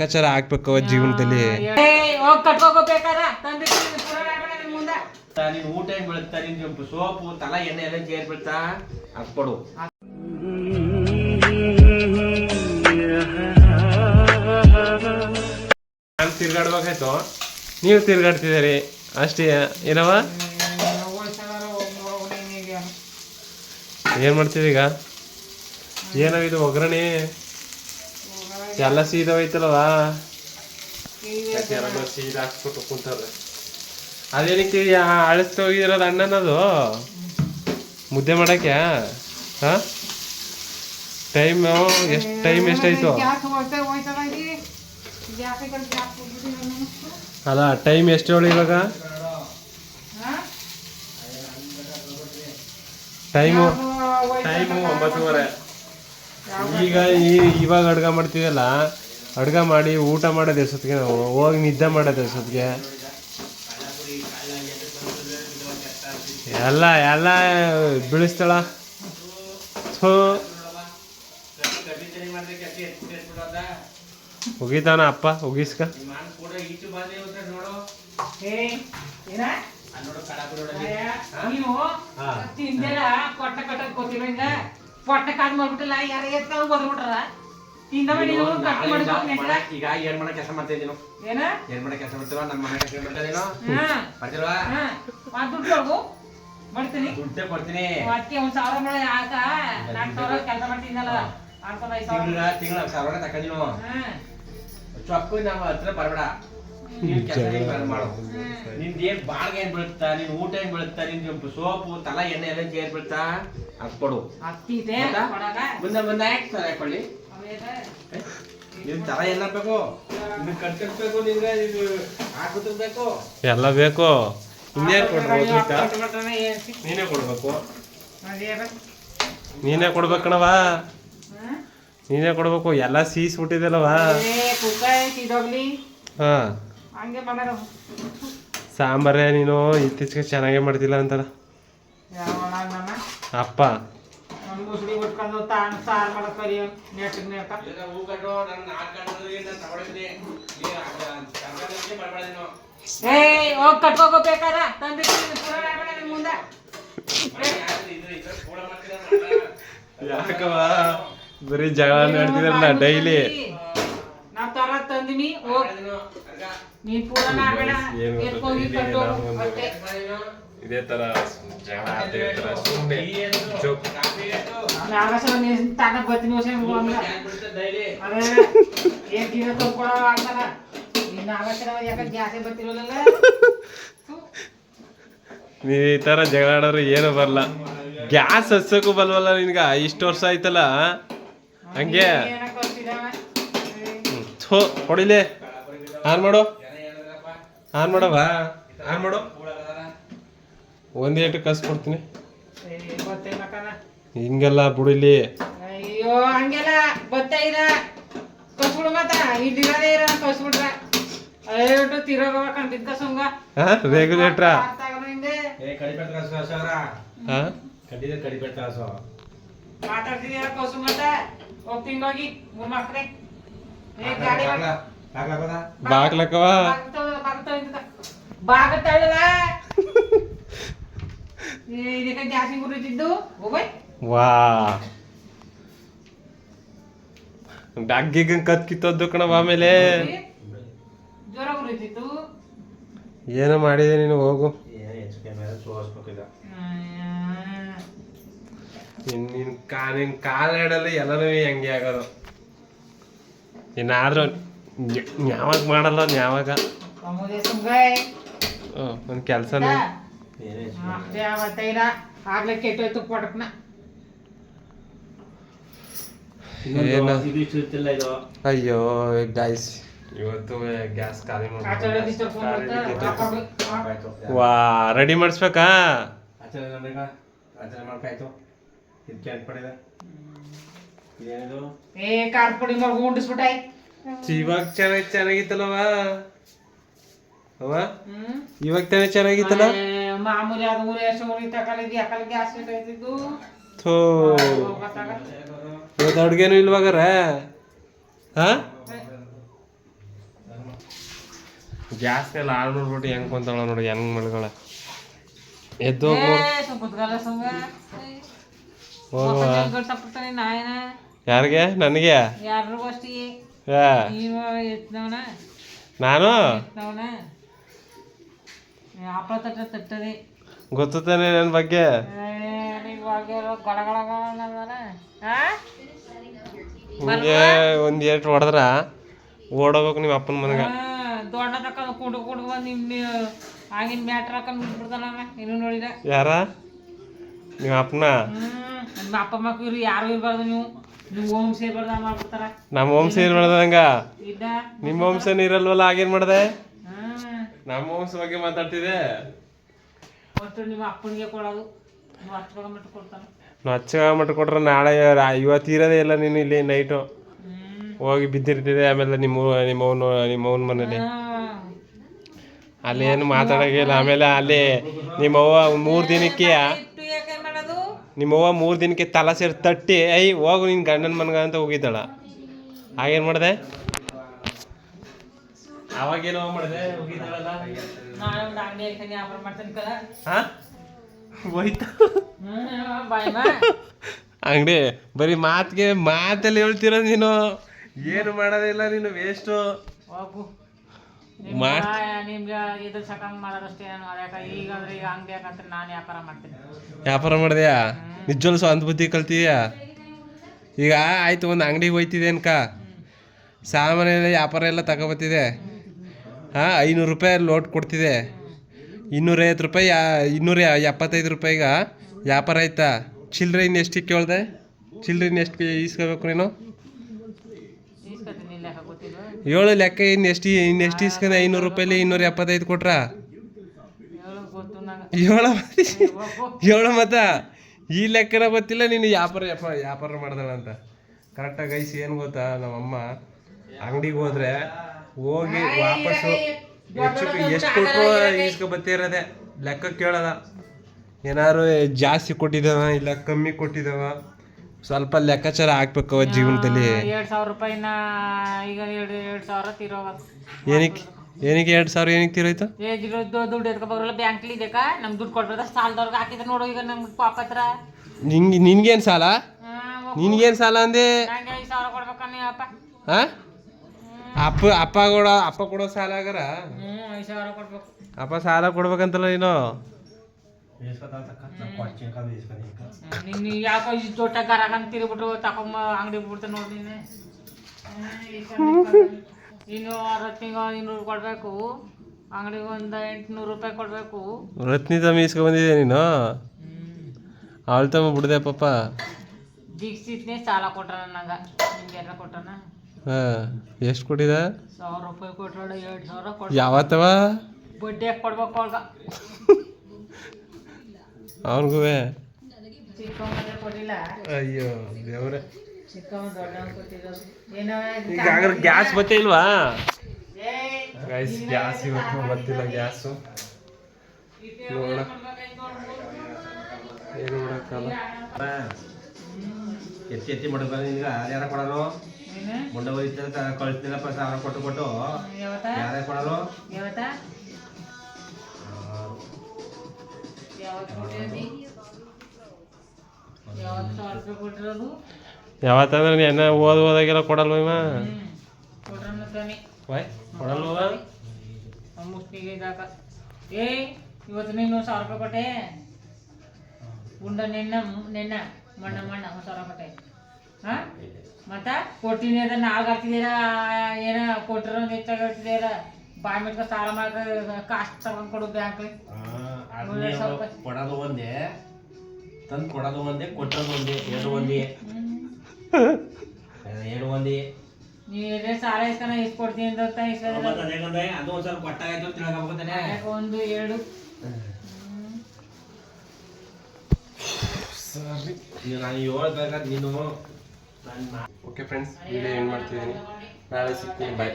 ಲೆಕ್ಕಾಚಾರ ಹಾಕ್ಬೇಕು ಜೀವನದಲ್ಲಿ. ನೀನ್ ಊಟ ಹೆಂಗ್ ಬೀಳುತ್ತಾ, ನಿನ್ ಸೋಪು ತಲಾ ಎಣ್ಣೆ ಎಲ್ಲ ಸೇರ್ ಬೀಳ್ತಾ ಹಾಕ್ಕೊಡು. ನಾನು ತಿರ್ಗಾಡ್ಬೇಕಾಯ್ತು, ನೀವು ತಿರ್ಗಾಡ್ತಿದ್ದೀರಿ ಅಷ್ಟೇ ಏನವ. ಏನ್ ಮಾಡ್ತೀವಿ ಈಗ? ಏನಾವಿದು ಒಗ್ಗರಣೆ ಎಲ್ಲ ಸೀದೋಯ್ತಲ್ವಾ? ಸೀದಾ ಹಾಕ್ಬಿಟ್ಟು ಕುಂತಾರೆ. ಅದೇನಕ್ಕೆ ಅಳಿಸ್ತಾ ಹೋಗಿರೋದು ಅಣ್ಣನದು ಮುದ್ದೆ ಮಾಡಕ್ಕೆ? ಹಾ, ಟೈಮ್ ಎಷ್ಟಾಯ್ತು? ಅಲ್ಲ ಟೈಮ್ ಎಷ್ಟು ಹೇಳಿ ಇವಾಗ? ಟೈಮು 9:30. ಈಗ ಇವಾಗ ಅಡ್ಗೆ ಮಾಡ್ತಿದ್ದಲ್ಲ, ಅಡ್ಗೆ ಮಾಡಿ ಊಟ ಮಾಡೋದು ಎಷ್ಟೊತ್ತಿಗೆ, ನಾವು ಹೋಗಿ ನಿದ್ದೆ ಮಾಡೋದು ಎಷ್ಟೊತ್ತಿಗೆ? ಎಲ್ಲ ಬೀಳಿಸ್ತಾಳ. ಉಗಿತಾನ ಅಪ್ಪ, ಉಗಿಸ್ಕ. ಪೊಟ್ಟ ಕಾದ್ ಮಾಡ್ಬಿಟ್ಟಲ್ಲ, ಯಾರ ಬಂದ್ಬಿಟ್ರ ಈಗ ಏನ್ ಮಾಡೋ ಕೆಲಸ ಮಾಡ್ತಾ ಇದ್ದೀನೋ? ಏನ್ ಮಾಡೋ ಕೆಲಸ ಮಾಡ್ತೀವ? ನಮ್ಮ ಮನೆ ಕೆಲಸ ಮಾಡ್ತಾ ಇದೀನೋ ಮಾಡ್ತಿಲ್ವಾ? ಮಾಡ್ತೀನಿ, ದುಡ್ಡೇ ಕೊಡ್ತೀನಿ. ಅದಕ್ಕೆ 1,000 ಮೇಲೆ ಯಾಕ 4,000 ಕೆಲಸ ಮಾಡ್ತೀನಲ್ಲ, ತಿಂಗಳ 1,000 ತಗೊಂಡಿನೋ. ಚೊಕ್ಕು ನಮ್ಮ ಹತ್ರ ಬರಬೇಡ. ನೀನ್ ಕೆಲಸ ಮಾಡು. ನಿಂದೇನ್ ಬಾಳ್ಗೆ ಏನ್ ಬೀಳುತ್ತಾ, ನಿನ್ ಊಟ ಏನ್ ಬೀಳುತ್ತಾ, ನಿನ್ ಸೋಪು ತಲಾ ಎಣ್ಣೆ ಎಲ್ಲ ಸೇರ್ ಬೀಳ್ತಾ ಹಾಕ್ಕೊಡು. ಮುಂದೆ ಹಾಕೊಳ್ಳಿ. ನಿನ್ ತರ ಎಲ್ಲ ಬೇಕು, ನಿನ್ ಕಟ್ಬೇಕು, ನಿನ್ಗೆ ಹಾಕಬೇಕು, ಎಲ್ಲ ಬೇಕು. ಇನ್ನೇನ್ ಕೊಡ್ಬೋದು? ನೀನೇ ಕೊಡ್ಬೇಕು, ನೀನೇ ಕೊಡ್ಬೇಕಣವ, ನೀನೇ ಕೊಡ್ಬೇಕು. ಎಲ್ಲ ಸೀಸ್ಬಿಟ್ಟಿದಲ್ವಾ? ಹಾ, ಸಾಂಬಾರೇ ನೀನು ಇತ್ತೀಚೆಗೆ ಚೆನ್ನಾಗೇ ಮಾಡ್ತಿಲ್ಲ ಅಂತಲ್ಲ ಅಪ್ಪ. ಕಟ್ಕೋಬೇಕಾರ ಯಾಕವ ಬರೀ ಜಗಳ ನಡೆದಿರಲ್ಲ ಡೈಲಿ? ನಾವ್ ತರ ತಂದಿನಿ, ನೀನ್ ಪೂರ ಇದೇ ತರ ಜಗಳ ತಾನ ಬರ್ತೀನಿ ನೀ ಈ ತರ ಜಗಳ ಆಡೋರು ಏನು ಬರಲ್ಲ. ಗ್ಯಾಸ್ ಹಚ್ಚಕ್ಕೂ ಬಲ್ವಲ್ಲ ನಿನ್ಗ? ಇಷ್ಟು ವರ್ಷ ಆಯ್ತಲ್ಲ ಹಂಗೆ. ಹೊಡಿಲೆ, ಆನ್ ಮಾಡು, ಆನ್ ಮಾಡವ, ಆನ್ ಮಾಡು. ಒಂದ್ ಏಟು ಕಸ್ಕೊಡ್ತೀನಿ. ಹಿಂಗೆಲ್ಲ ಬಿಡಿಲಿ. ಅಯ್ಯೋ ಹಂಗೆಲ್ಲ ಬತ್ತ ಇರ ಕಸ್ಬಿಡು. ಮತ್ತ ಇಲ್ಲಿರೋದೇ ಇರ ಕಸ್ಬಿಟ್ರ ಅಯ್ಯೋ ತಿರೋಗವ ಕಂಡಿದ್ದ ಸಂಗ ರೆಗ್ಯುಲೇಟ್ರ ಮಾತಾಡ್ತಿದ್ದೀರ ಕಸು. ಮತ್ತ ಹೋಗ್ತೀನಿ ಹೋಗಿ 3 ಮಕ್ಳೆ ಬಾಗ್ಲಕ್ಕವ ಬಾಗತ್ತಲ್ಲ ಇದಕ್ಕೆ ಜಾಸ್ತಿ ಗುರುತಿದ್ದು ಹೋಗಯ್. ವಾ ಡಾಗಿಗ ಕತ್ ಕಿತ್ತದ್ದು ಕಣವ. ಆಮೇಲೆ ಜ್ವರ ಗುರುತಿತ್ತು. ಏನೋ ಮಾಡಿದೆ ನೀನು, ಹೋಗು. ನಿನ್ ಕಾಲ್ ಇಡಲ್ಲ ಎಲ್ಲನೂ ಹೆಂಗೆ ಆಗೋದು. ಇನ್ನಾದ್ರೂ ಯಾವಾಗ ಮಾಡಲ್ಲ ಯಾವಾಗ ಒಂದು ಕೆಲಸನೂ ಆಗ್ಲೇ ಕೆಟ್ಟೋಯ್ತು ಪಟಕ್ನ. ಅಯ್ಯೋ ಗೈಸ್, ಇವತ್ತು ಗ್ಯಾಸ್ ಖಾಲಿ ವಾ ರೆಡಿ ಮಾಡಿಸ್ಬೇಕಾ? ಖಾರದ ಪುಡಿ ಮಾಡ್ಕೊಂಡು ಉಂಡಿಸ್ಬಿಟ್ಟಾಯ್. ಇವಾಗ ಚೆನ್ನಾಗಿತ್ತಲ್ಲವ ಅವ, ಇವಾಗ ತಾನೇ ಚೆನ್ನಾಗಿತ್ತಲ್ಲ. ಮಾಮೂಲಿ ಅದು ಊರ ಎಷ್ಟು ಊರಿ ತಗೊಳಿದ್ವಿ ಯಾಕಲ್ಲ ಗ್ಯಾಸ್ ಇಟ್ಟಿದ್ದು. ಥೋ ಇವತ್ತು ಅಡ್ಗೇನು ಇಲ್ವಾಗಾರ? ಹಾ ಗ್ಯಾಸ್ನೆಲ್ಲ ಹಾಳು ನೋಡ್ಬಿಟ್ಟು ಹೆಂಗ್ ಕೊಂತಾಳ ನೋಡಿ, ಹೆಂಗ್ ಮಲ್ಗಳ ಎದ್ದು ಕುತ್ಕಲ್ಲ ಸುಮ್ಮ ತಪ್ಪಿಸ್ತಾನೆ ನಾಯನ ಯಾರಿಗೆ? ನನಗೆ? ಯಾರಿಗೂ ಅಷ್ಟಿಗೆ ನೀವು ಎತ್ನವನ ನಾನು ಎತ್ನವನ ಹಪ್ಪಳ ತಟ್ಟದೆ ಗೊತ್ತು ತಾನೆ ನನ್ನ ಬಗ್ಗೆ. ಹಿಂಗೆ ಒಂದ್ ಏಟ್ ಹೊಡೆದ್ರ ಓಡೋಗ್ಬೇಕು ನಿಮ್ಮ ಅಪ್ಪನ ಮನೆಗೆ. ದೊಡ್ಡ ತಕೊಂಡ್ ಕುಂಡು ಕುಂಡು ಬಂದು ನಿಮ್ಮ ಆಗಿನ ಮ್ಯಾಟ್ರ್ ಹಾಕೊಂಡ್ ಬಿಟ್ಬಿಡ್ತಾನ ಇನ್ನು ನೋಡಿದ. ಯಾರ? ನಿಮ್ಮ ಅಪ್ಪನ? ನಮ್ಮ ಅಪ್ಪ ಮಕ್ಕಳು ಯಾರು ಇರ್ಬಾರ್ದು, ನೀವು ಹೋಮ್ ಸೇರ್ಬಾರ್ದ ಮಾಡ್ಬಿಡ್ತಾರ. ನಮ್ಮ ವಂಶ ಇರ್ಬಾರ್ದಂಗ? ಇದ್ದ ನಿಮ್ಮ ವಂಶನ ಇರಲ್ವಲ್ಲ, ಆಗೇನ್ ಮಾಡ್ದೆ? ನಮ್ಮ ವಂಶ ಬಗ್ಗೆ ಮಾತಾಡ್ತಿದ್ದೆ. ಒಟ್ಟು ನಿಮ್ಮ ಅಪ್ಪನಿಗೆ ಕೊಡೋದು, ನೀವು ಅಷ್ಟು ಮಟ್ಟು ಕೊಡ್ತಾನೆ. ನಾವು ಹಚ್ಚ ಮಟ್ಟ ಕೊಟ್ರೆ ನಾಳೆ ಇವತ್ತು ಇರೋದೇ ಇಲ್ಲ. ನೀನು ಇಲ್ಲಿ ನೈಟು ಹೋಗಿ ಬಿದ್ದಿರ್ತಿದೆ. ಆಮೇಲೆ ನಿಮ್ಮವನ ಮನೇಲಿ ಅಲ್ಲಿ ಏನು ಮಾತಾಡೋಂಗಿಲ್ಲ. ಆಮೇಲೆ ಅಲ್ಲಿ ನಿಮ್ಮವ್ವ 3 ದಿನಕ್ಕೆ ನಿಮ್ಮವ್ವ 3 ದಿನಕ್ಕೆ ತಲೆ ಸೇರಿ ತಟ್ಟಿ ಹೋಗು ನಿನ್ನ ಗಂಡನ ಮನ್ಗ ಅಂತ ಹೋಗಿದ್ದಾಳ. ಆಗೇನು ಮಾಡಿದೆ? ಅವಾಗೇನೋ ಮಾಡಿದೆ ಹೋಗಿದ್ದಾಳಲ್ಲ. ಹೋಯ್ತಾ ಅಂಗಡಿ? ಬರೀ ಮಾತಲ್ಲಿ ಹೇಳ್ತಿರೋ ನೀನು, ಏನು ಮಾಡೋದಿಲ್ಲ ನೀನು. ವೇಸ್ಟು ನಿಮ್ಗೆ ಇದು ಸಕಂಗ್ ಮಾಡೋದಷ್ಟೇ. ಈಗ ಅಂದ್ರೆ ಈಗ ಅಂಗಡಿ ಯಾಕಂದ್ರೆ ನಾನು ವ್ಯಾಪಾರ ಮಾಡ್ತೀನಿ. ವ್ಯಾಪಾರ ಮಾಡಿದ್ಯಾ? ನಿಜವಲ್ಲ ಸ್ವಂತ ಬುದ್ಧಿ ಕಲ್ತಿದ್ಯಾ? ಈಗ ಆಯ್ತು, ಒಂದು ಅಂಗಡಿಗೆ ಹೋಯ್ತಿದೆ ಅನ್ಕ, ಸಾಮಾನೆಲ್ಲ ವ್ಯಾಪಾರ ಎಲ್ಲ ತಗೊಬತ್ತಿದೆ. 500 ರೂಪಾಯಿ ಲೋಟ್ ಕೊಡ್ತಿದೆ. 250 ರೂಪಾಯಿ 275 ರೂಪಾಯಿಗ ವ್ಯಾಪಾರ ಆಯ್ತಾ? ಚಿಲ್ಲರೆ ಇನ್ನು ಎಷ್ಟಿಗೆ ಕೇಳ್ದೆ? ಚಿಲ್ಲರೆ ಇನ್ನು ಎಷ್ಟು ಇಸ್ಕೋಬೇಕು ನೀನು? ಏಳು ಲೆಕ್ಕ. ಇನ್ನೆಷ್ಟು ಇಸ್ಕೊಂಡೆ? 500 ರೂಪಾಯಿಲಿ 275 ಕೊಟ್ರಾ? ಏಳು ಮತ್ತ ಈ ಲೆಕ್ಕನ ಗೊತ್ತಿಲ್ಲ ನೀನು. ವ್ಯಾಪಾರ ಮಾಡ್ದಳ ಅಂತ ಕರೆಕ್ಟಾಗಿ ಐಸಿ. ಏನು ಗೊತ್ತಾ, ನಮ್ಮಮ್ಮ ಅಂಗಡಿಗೆ ಹೋದ್ರೆ ಹೋಗಿ ವಾಪಸ್ಸು ಎಷ್ಟು ಕೊಟ್ಟರು ಇಸ್ಕೊ ಬತ್ತಿರೋದೆ, ಲೆಕ್ಕ ಕೇಳೋದ. ಏನಾದ್ರು ಜಾಸ್ತಿ ಕೊಟ್ಟಿದ್ದಾವ ಇಲ್ಲ ಕಮ್ಮಿ ಕೊಟ್ಟಿದ್ದಾವ, ಸ್ವಲ್ಪ ಲೆಕ್ಕಾಚಾರ ಹಾಕ್ಬೇಕು ಜೀವನದಲ್ಲಿ. 2,000 ರೂಪಾಯಿನ ಈಗ 2,000 ತೀರೋಗೋದು. ಏನಕ್ಕೆ 2,000 ಏನಕ್ಕೆ ತೀರೋಯ್ತು? ದುಡ್ಡು ಎತ್ಕೊ ಬರೋಲ್ಲ ಬ್ಯಾಂಕ್ಲಿ ಇದಕ್ಕ. ನಮ್ಗೆ ದುಡ್ಡು ಕೊಡ್ಬೇಡ, ಸಾಲದವ್ರಿಗೆ ಹಾಕಿದ್ರೆ ನೋಡು. ಈಗ ನಮ್ಗೆ ಪಾಪ ಹತ್ರ ನಿನ್ಗೇನು ಸಾಲ? ನಿನ್ಗೇನು ಸಾಲ ಅಂದೆ? ನಂಗೆ 5,000 ಕೊಡ್ಬೇಕನ್ನ ಅಪ್ಪ. ಅಪ್ಪ ಕೊಡೋ ಸಾಲ ಆಗರ? 5,000 ಕೊಡ್ಬೇಕು. ಅಪ್ಪ ಸಾಲ ಕೊಡ್ಬೇಕಂತಲ್ಲ ನೀನು. ನಿನ್ನ ಯಾಕೋ ಇಷ್ಟು ದೊಡ್ಡ ಗರಾಗಂತ ತಿರುಗ್ಬಿಟ್ಟು ತಕೊಂಬ ಅಂಗಡಿ ಬಿಡ್ತಾನೆ ನೋಡಿ. ನೀನು ಇನ್ನು ರತ್ನಿಗೆ 200 ಕೊಡ್ಬೇಕು, ಅಂಗಡಿಗೆ ಒಂದು 800 ರೂಪಾಯಿ ಕೊಡ್ಬೇಕು. ರತ್ನಿ ತಮ್ಮ ಇಸ್ಕೊ ಬಂದಿದ್ದೆ ನೀನು? ಅವಳು ತಮ್ಮ ಬಿಡ್ದೆ ಪಾಪ. ದೀಕ್ಷಿತ್ನೇ ಸಾಲ ಕೊಟ್ರ ನಂಗೆ. ನಿಮ್ಗೆ ಎಲ್ಲ ಕೊಟ್ರನ? ಎಷ್ಟು ಕೊಟ್ಟಿದ? 1,000 ರೂಪಾಯಿ ಕೊಟ್ರ. 2,000 ಕೊಡ. ಯಾವತ್ತವ? ಬಡ್ಡಿ ಯಾಕೆ ಕೊಡ್ಬೇಕು ಅವ್ಗ? ಅವನಿಗೂ ಚಿಕ್ಕಮ್ಮನೆ ಕೊಟ್ಟಿಲ್ಲ. ಅಯ್ಯೋ ದೇವ್ರೆ, ಚಿಕ್ಕಮ್ಮ ದೊಡ್ಡವನ್ ಕೊಟ್ಟಿರೋದು. ಏನೋ ಈಗ ಗ್ಯಾಸ್ ಬತ್ತೆ ಇಲ್ವಾ? ಗ್ಯಾಸ್ ಇವತ್ತು ಬರ್ತಿಲ್ಲ. ಗ್ಯಾಸು ನೋಡ ಏನು ಮಾಡೋಕ್ಕಲ್ಲ. ಎತ್ತಿ ಮಾಡಿದ ನಿನ್ಗೆ ಯಾರ ಕೊಡೋರು? ಮುಂಡೆ ಹೋಯ್ತಾರೆ ಕಳಿಸ್ತಿಲ್ಲಪ್ಪ 1,000 ಕೊಟ್ಟು ಯಾರೇ ಕೊಡೋರು? ಯಾವತ್ತಂದ್ರೆ ನೀನು ಓದಾಗೆಲ್ಲ ಕೊಡಲ್ವ? ಕೊಡಲ್ವ? ಇವತ್ತು ನೀನು 1,000 ರೂಪಾಯಿ ಕೊಟ್ಟೆ. ಉಂಡ ನೆನ್ನ ಮಣ್ಣ 1,000 ಕೊಟ್ಟೆ. ಮತ್ತ ಕೊಟ್ಟಿನಿ ಅದ ನಾಲ್ಕು ಹಾಕ್ತಿದ್ದೀರಾ? ಏನ ಕೊಟ್ಟಿರೋ ಒಂದು ಹೆಚ್ಚಾಗಿ ಹೇಳ್ತಿದ್ದೀರ. ಬಾಯ್ ಮೆಟ್ಕ ಸಾಲ ಮಾಡ್ರೆ ಕಾಸ್ಟ್ ತಗೊಂಡ್ ಕೊಡು ಬ್ಯಾಂಕ್. ಕೊಡೋದು ಒಂದೇ, ತಂದು ಕೊಡೋದು ಒಂದೇ, ಕೊಟ್ಟೋದು ಒಂದೇ. ಎರಡು ಒಂದೇ. ನೀವೇ ಸಾಲ ಇಸ್ಕೊಂಡ ಇಸ್ಕೊಡ್ತೀನಿ ಅಂತ ಅದು ಒಂದ್ ಸ್ವಲ್ಪ ಕೊಟ್ಟಾಗಾಯ್ತು ಅಂತ ತಿಳ್ಕೊಬೇಕಂತಾನೆ. 1 2 ಸರಿ, ನಾನು ಹೇಳ್ಬೇಕಾದ್ರೆ ನೀನು. ಓಕೆ ಫ್ರೆಂಡ್ಸ್, ವಿಡಿಯೋ ಏನು ಮಾಡ್ತಿದ್ದೀನಿ, ನಾಳೆ ಸಿಗ್ತೀನಿ. ಬಾಯ್.